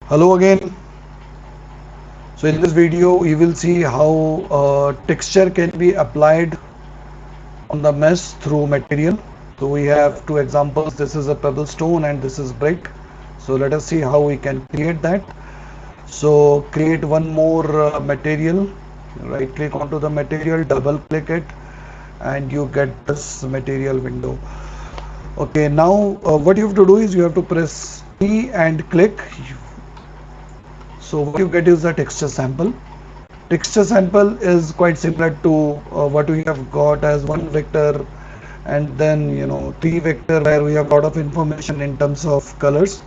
Hello again. So in this video you will see how texture can be applied on the mesh through material. So we have two examples. This is a pebble stone and this is brick. So let us see how we can create that. So create one more material. Right click onto the material, double click it, and you get this material window. Okay, now what you have to do is you have to press T and click. So what you get is the texture sample. Texture sample is quite similar to what we have got as one vector, and then three vector where we have a lot of information in terms of colors,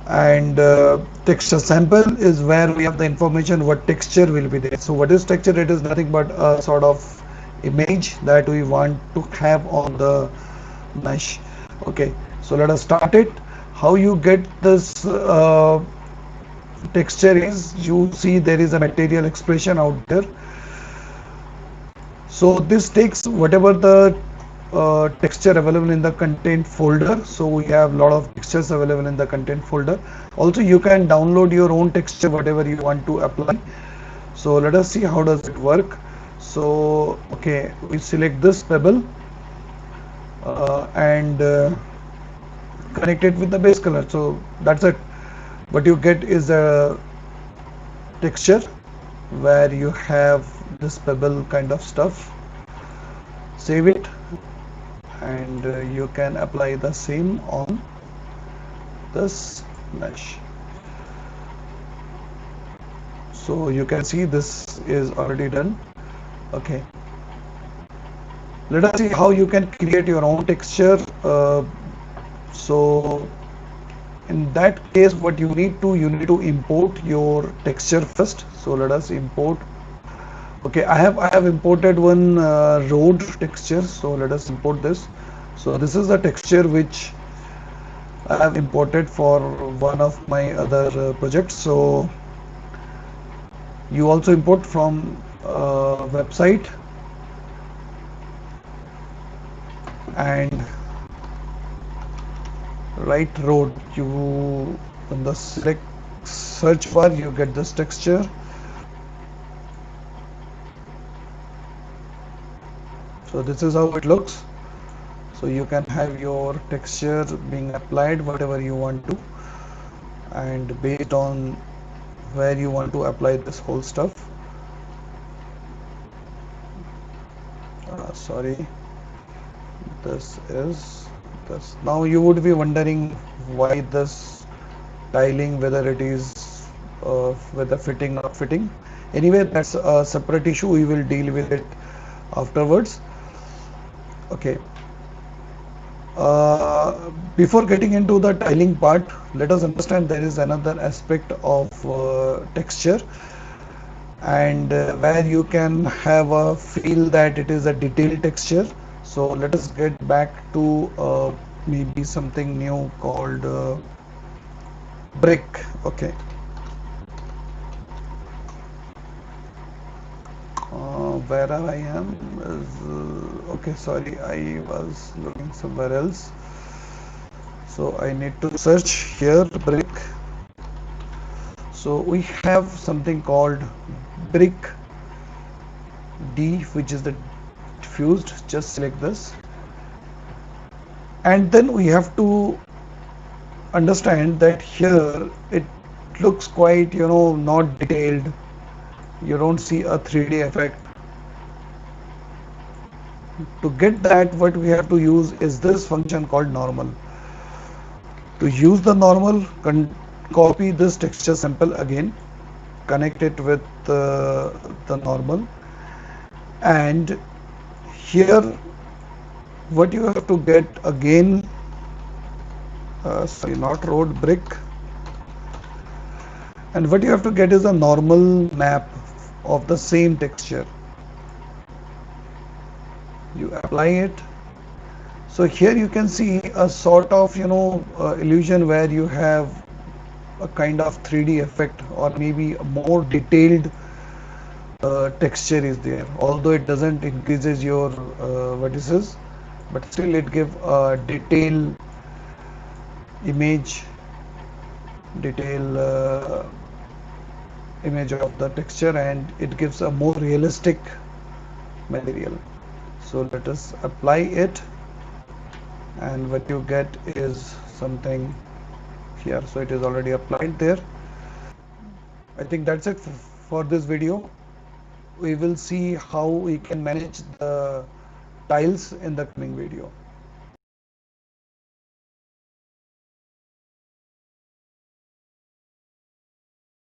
and texture sample is where we have the information what texture will be there. So what is texture? It is nothing but a sort of image that we want to have on the mesh. Okay, so let us start it. How you get this texture is, you see there is a material expression out there. So this takes whatever the texture available in the content folder. So we have a lot of textures available in the content folder. Also you can download your own texture whatever you want to apply. So let us see how does it work. So okay, we select this pebble and connect it with the base color. So that's it. What you get is a texture where you have this pebble kind of stuff. Save it, and you can apply the same on this mesh. So you can see this is already done. Okay, let us see how you can create your own texture. So in that case, what you need to import your texture first. So let us import. Okay, I have imported one road texture. So let us import this. So this is the texture which I have imported for one of my other projects. So you also import from website, and write road. You in the select search bar you get this texture. So this is how it looks. So you can have your texture being applied whatever you want to, and based on where you want to apply this whole stuff. Sorry, this is this. Now you would be wondering why this tiling, whether it is whether fitting not fitting. Anyway, that's a separate issue. We will deal with it afterwards. Okay. Before getting into the tiling part, let us understand there is another aspect of texture, and where you can have a feel that it is a detailed texture. So let us get back to maybe something new called brick. Okay, where I am is okay, sorry, I was looking somewhere else. So I need to search here brick. So we have something called brick D, which is the diffused. Just select this, and then we have to understand that here it looks quite not detailed. You don't see a 3D effect. To get that, what we have to use is this function called normal. To use the normal, copy this texture sample again, connect it with the normal, and here what you have to get again, sorry, not road, brick, and what you have to get is a normal map of the same texture. You apply it. So here you can see a sort of illusion where you have a kind of 3D effect, or maybe a more detailed texture is there, although it doesn't increases your vertices, but still it give a detail image detail image of the texture, and it gives a more realistic material. So let us apply it, and what you get is something here. So it is already applied there. I think that's it for this video. We will see how we can manage the tiles in the coming video.